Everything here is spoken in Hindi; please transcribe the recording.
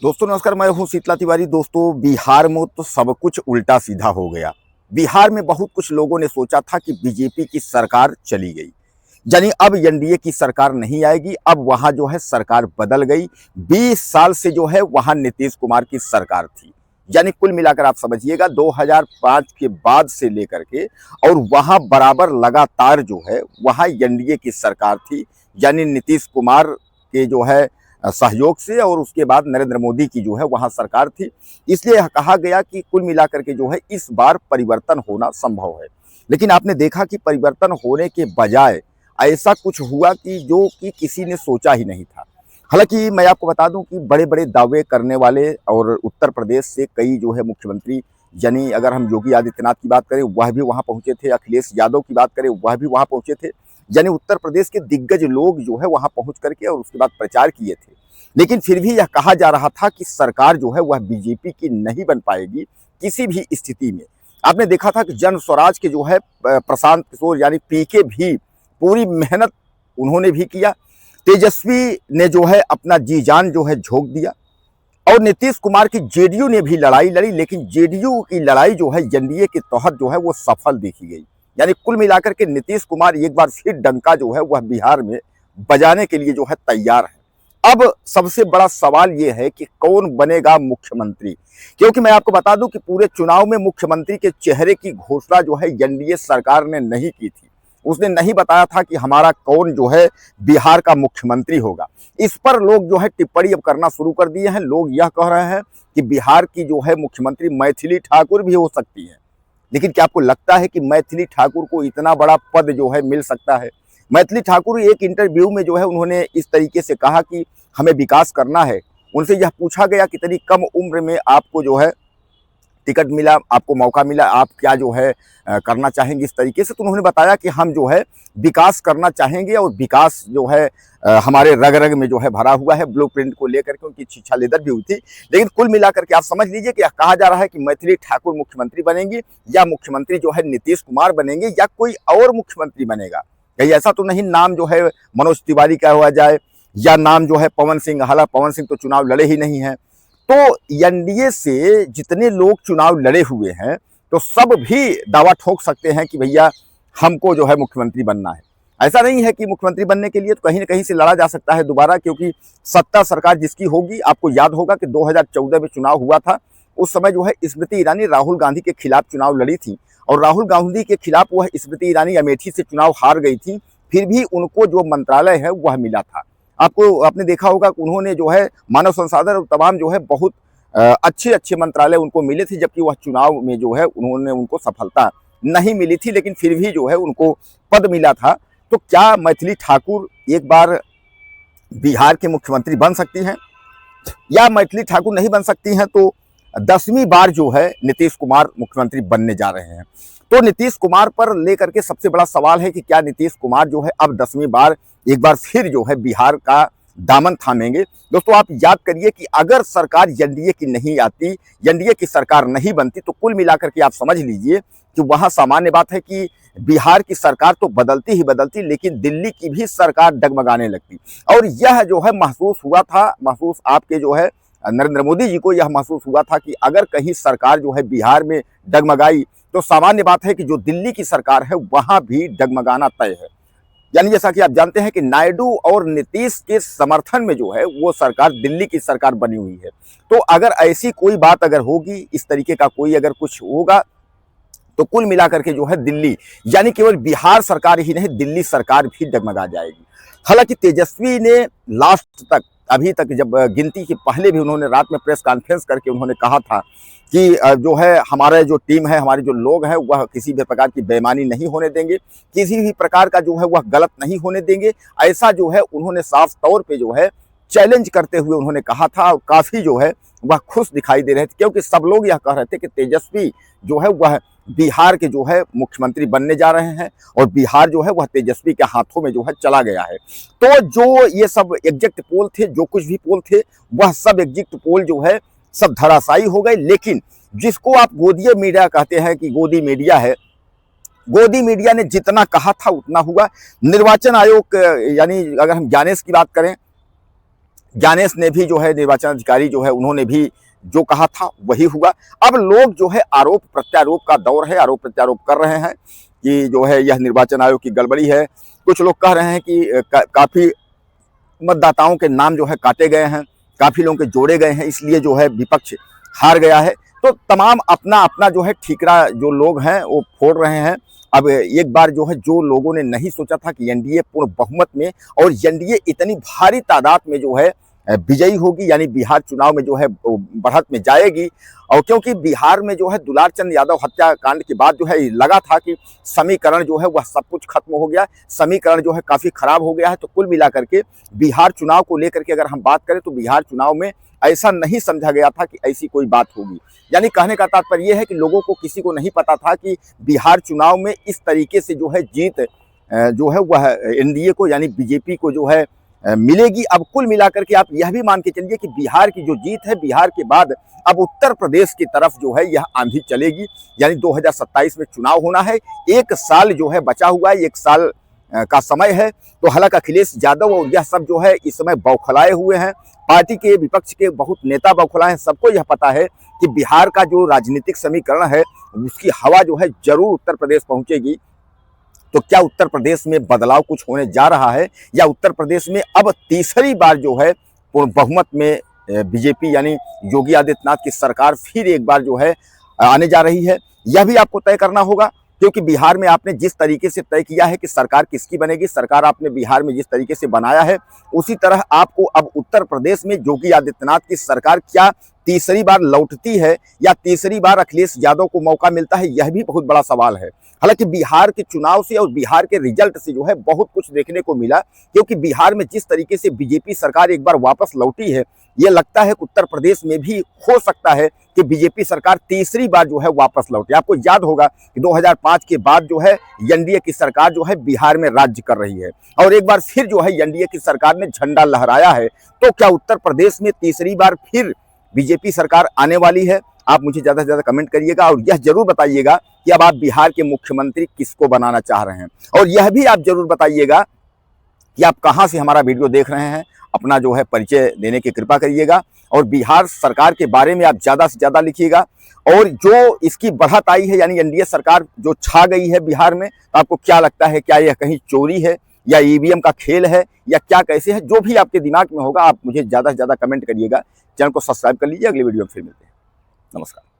दोस्तों नमस्कार, मैं हूं शीतला तिवारी। दोस्तों बिहार में तो सब कुछ उल्टा सीधा हो गया। बिहार में बहुत कुछ लोगों ने सोचा था कि बीजेपी की सरकार चली गई, यानी अब एनडीए की सरकार नहीं आएगी। अब वहां जो है सरकार बदल गई। 20 साल से जो है वहां नीतीश कुमार की सरकार थी, यानी कुल मिलाकर आप समझिएगा 2005 के बाद से लेकर के और वहां बराबर लगातार जो है वहां एनडीए की सरकार थी, यानी नीतीश कुमार के जो है सहयोग से, और उसके बाद नरेंद्र मोदी की जो है वहां सरकार थी। इसलिए कहा गया कि कुल मिलाकर के जो है इस बार परिवर्तन होना संभव है। लेकिन आपने देखा कि परिवर्तन होने के बजाय ऐसा कुछ हुआ कि जो कि किसी ने सोचा ही नहीं था। हालांकि मैं आपको बता दूं कि बड़े बड़े दावे करने वाले और उत्तर प्रदेश से कई जो है मुख्यमंत्री, यानी अगर हम योगी आदित्यनाथ की बात करें वह भी वहां पहुंचे थे, अखिलेश यादव की बात करें वह भी वहां पहुंचे थे, यानी उत्तर प्रदेश के दिग्गज लोग जो है वहां पहुंच करके और उसके बाद प्रचार किए थे। लेकिन फिर भी यह कहा जा रहा था कि सरकार जो है वह बीजेपी की नहीं बन पाएगी किसी भी स्थिति में। आपने देखा था कि जन स्वराज के जो है प्रशांत किशोर यानी पीके भी पूरी मेहनत उन्होंने भी किया। तेजस्वी ने जो है अपना जी जान जो है झोंक दिया, और नीतीश कुमार की जेडीयू ने भी लड़ाई लड़ी, लेकिन जेडीयू की लड़ाई जो है एनडीए के तहत जो है वो सफल देखी गई। यानी कुल मिलाकर के नीतीश कुमार एक बार फिर डंका जो है वह बिहार में बजाने के लिए जो है तैयार है। अब सबसे बड़ा सवाल यह है कि कौन बनेगा मुख्यमंत्री, क्योंकि मैं आपको बता दूं कि पूरे चुनाव में मुख्यमंत्री के चेहरे की घोषणा जो है एनडीए सरकार ने नहीं की थी। उसने नहीं बताया था कि हमारा कौन जो है बिहार का मुख्यमंत्री होगा। इस पर लोग जो है टिप्पणी अब करना शुरू कर दिए हैं। लोग यह कह रहे हैं कि बिहार की जो है मुख्यमंत्री मैथिली ठाकुर भी हो सकती है। लेकिन क्या आपको लगता है कि मैथिली ठाकुर को इतना बड़ा पद जो है मिल सकता है? मैथिली ठाकुर एक इंटरव्यू में जो है उन्होंने इस तरीके से कहा कि हमें विकास करना है। उनसे यह पूछा गया कि इतनी कम उम्र में आपको जो है टिकट मिला, आपको मौका मिला, आप क्या जो है करना चाहेंगे इस तरीके से। तो उन्होंने बताया कि हम जो है विकास करना चाहेंगे, और विकास जो है हमारे रग रग में जो है भरा हुआ है। ब्लूप्रिंट को लेकर के उनकी शिक्षा लेदर भी हुई थी। लेकिन कुल मिलाकर के आप समझ लीजिए कि कहा जा रहा है कि मैथिली ठाकुर मुख्यमंत्री बनेंगी, या मुख्यमंत्री जो है नीतीश कुमार बनेंगे, या कोई और मुख्यमंत्री बनेगा। कहीं ऐसा तो नहीं नाम जो है मनोज तिवारी का हुआ जाए, या नाम जो है पवन सिंह। हालांकि पवन सिंह तो चुनाव लड़े ही नहीं है। तो एनडीए से जितने लोग चुनाव लड़े हुए हैं तो सब भी दावा ठोक सकते हैं कि भैया हमको जो है मुख्यमंत्री बनना है। ऐसा नहीं है कि मुख्यमंत्री बनने के लिए तो कहीं ना कहीं से लड़ा जा सकता है दोबारा, क्योंकि सत्ता सरकार जिसकी होगी। आपको याद होगा कि 2014 में चुनाव हुआ था। उस समय जो है स्मृति ईरानी राहुल गांधी के खिलाफ चुनाव लड़ी थी, और राहुल गांधी के खिलाफ वह स्मृति ईरानी अमेठी से चुनाव हार गई थी। फिर भी उनको जो मंत्रालय है वह मिला था। आपने देखा होगा कि उन्होंने जो है मानव संसाधन और तमाम जो है बहुत अच्छे अच्छे मंत्रालय उनको मिले थे, जबकि वह चुनाव में जो है उनको सफलता नहीं मिली थी। लेकिन फिर भी जो है उनको पद मिला था। तो क्या मैथिली ठाकुर एक बार बिहार के मुख्यमंत्री बन सकती हैं, या मैथिली ठाकुर नहीं बन सकती हैं? तो 10वीं बार जो है नीतीश कुमार मुख्यमंत्री बनने जा रहे हैं। तो नीतीश कुमार पर लेकर के सबसे बड़ा सवाल है कि क्या नीतीश कुमार जो है अब 10वीं बार एक बार फिर जो है बिहार का दामन थामेंगे। दोस्तों आप याद करिए कि अगर सरकार एनडीए की नहीं आती, एनडीए की सरकार नहीं बनती, तो कुल मिलाकर के आप समझ लीजिए कि वहां सामान्य बात है कि बिहार की सरकार तो बदलती ही बदलती, लेकिन दिल्ली की भी सरकार डगमगाने लगती। और यह जो है महसूस हुआ था, महसूस आपके जो है नरेंद्र मोदी जी को यह महसूस हुआ था कि अगर कहीं सरकार जो है बिहार में डगमगाई तो सामान्य बात है कि जो दिल्ली की सरकार है वहां भी डगमगाना तय है। यानी जैसा कि आप जानते हैं कि नायडू और नीतीश के समर्थन में जो है वो सरकार दिल्ली की सरकार बनी हुई है। तो अगर ऐसी कोई बात अगर होगी, इस तरीके का कोई अगर कुछ होगा, तो कुल मिलाकर के जो है दिल्ली, यानी केवल बिहार सरकार ही नहीं दिल्ली सरकार भी डगमगा जाएगी। हालांकि तेजस्वी ने लास्ट तक, अभी तक जब गिनती के पहले भी उन्होंने रात में प्रेस कॉन्फ्रेंस करके उन्होंने कहा था कि जो है हमारे जो टीम है, हमारे जो लोग हैं वह किसी भी प्रकार की बेईमानी नहीं होने देंगे, किसी भी प्रकार का जो है वह गलत नहीं होने देंगे। ऐसा जो है उन्होंने साफ तौर पे जो है चैलेंज करते हुए उन्होंने कहा था, और काफ़ी जो है वह खुश दिखाई दे रहे थे, क्योंकि सब लोग यह कह रहे थे कि तेजस्वी जो है वह बिहार के जो है मुख्यमंत्री बनने जा रहे हैं, और बिहार जो है वह तेजस्वी के हाथों में जो है चला गया है। तो जो ये सब एग्जिट पोल थे, जो कुछ भी पोल थे, वह सब एग्जिट पोल जो है सब धराशायी हो गए। लेकिन जिसको आप गोदी मीडिया कहते हैं कि गोदी मीडिया है, गोदी मीडिया ने जितना कहा था उतना हुआ। निर्वाचन आयोग, यानी अगर हम ज्ञानेश की बात करें, ज्ञानेश ने भी जो है निर्वाचन अधिकारी जो है उन्होंने भी जो कहा था वही हुआ। अब लोग जो है आरोप प्रत्यारोप का दौर है, आरोप प्रत्यारोप कर रहे हैं कि जो है यह निर्वाचन आयोग की गड़बड़ी है। कुछ लोग कह रहे हैं कि काफ़ी मतदाताओं के नाम जो है काटे गए हैं, काफ़ी लोगों के जोड़े गए हैं, इसलिए जो है विपक्ष हार गया है। तो तमाम अपना अपना जो है ठीकरा जो लोग हैं वो फोड़ रहे हैं। अब एक बार जो है जो लोगों ने नहीं सोचा था कि एनडीए पूर्ण बहुमत में और एनडीए इतनी भारी तादाद में जो है विजयी होगी, यानी बिहार चुनाव में जो है बढ़त में जाएगी। और क्योंकि बिहार में जो है दुलारचंद यादव हत्याकांड के बाद जो है लगा था कि समीकरण जो है वह सब कुछ खत्म हो गया, समीकरण जो है काफ़ी खराब हो गया है। तो कुल मिलाकर के बिहार चुनाव को लेकर के अगर हम बात करें तो बिहार चुनाव में ऐसा नहीं समझा गया था कि ऐसी कोई बात होगी। यानी कहने का तात्पर्य यह है कि लोगों को किसी को नहीं पता था कि बिहार चुनाव में इस तरीके से जो है जीत जो है वह एनडीए को यानी बीजेपी को जो है मिलेगी। अब कुल मिलाकर के आप यह भी मान के चलिए कि बिहार की जो जीत है, बिहार के बाद अब उत्तर प्रदेश की तरफ जो है यह आंधी चलेगी। यानी 2027 में चुनाव होना है, 1 साल जो है बचा हुआ है, 1 साल का समय है। तो हालांकि अखिलेश यादव और यह सब जो है इस समय बौखलाए हुए हैं, पार्टी के विपक्ष के बहुत नेता बौखलाए हैं। सबको यह पता है कि बिहार का जो राजनीतिक समीकरण है उसकी हवा जो है जरूर उत्तर प्रदेश पहुंचेगी। तो क्या उत्तर प्रदेश में बदलाव कुछ होने जा रहा है, या उत्तर प्रदेश में अब तीसरी बार जो है पूर्ण बहुमत में बीजेपी यानी योगी आदित्यनाथ की सरकार फिर एक बार जो है आने जा रही है? यह भी आपको तय करना होगा, क्योंकि बिहार में आपने जिस तरीके से तय किया है कि सरकार किसकी बनेगी, सरकार आपने बिहार में जिस तरीके से बनाया है, उसी तरह आपको अब उत्तर प्रदेश में योगी आदित्यनाथ की सरकार क्या तीसरी बार लौटती है, या तीसरी बार अखिलेश यादव को मौका मिलता है, यह भी बहुत बड़ा सवाल है। हालांकि बिहार के चुनाव से और बिहार के रिजल्ट से जो है बहुत कुछ देखने को मिला, क्योंकि बिहार में जिस तरीके से बीजेपी सरकार एक बार वापस लौटी है, ये लगता है कि उत्तर प्रदेश में भी हो सकता है कि बीजेपी सरकार तीसरी बार जो है वापस लौटे। आपको याद होगा कि 2005 के बाद जो है एनडीए की सरकार जो है बिहार में राज्य कर रही है, और एक बार फिर जो है एनडीए की सरकार ने झंडा लहराया है। तो क्या उत्तर प्रदेश में तीसरी बार फिर बीजेपी सरकार आने वाली है? आप मुझे ज़्यादा से ज़्यादा कमेंट करिएगा, और यह जरूर बताइएगा कि अब आप बिहार के मुख्यमंत्री किसको बनाना चाह रहे हैं। और यह भी आप जरूर बताइएगा कि आप कहां से हमारा वीडियो देख रहे हैं। अपना जो है परिचय देने की कृपा करिएगा, और बिहार सरकार के बारे में आप ज़्यादा से ज़्यादा लिखिएगा। और जो इसकी बढ़त आई है, यानी एनडीए सरकार जो छा गई है बिहार में, तो आपको क्या लगता है, क्या यह कहीं चोरी है या ईवीएम का खेल है, या क्या कैसे है? जो भी आपके दिमाग में होगा आप मुझे ज़्यादा से ज़्यादा कमेंट करिएगा। चैनल को सब्सक्राइब कर लीजिए। अगली वीडियो में फिर मिलते हैं। नमस्कार।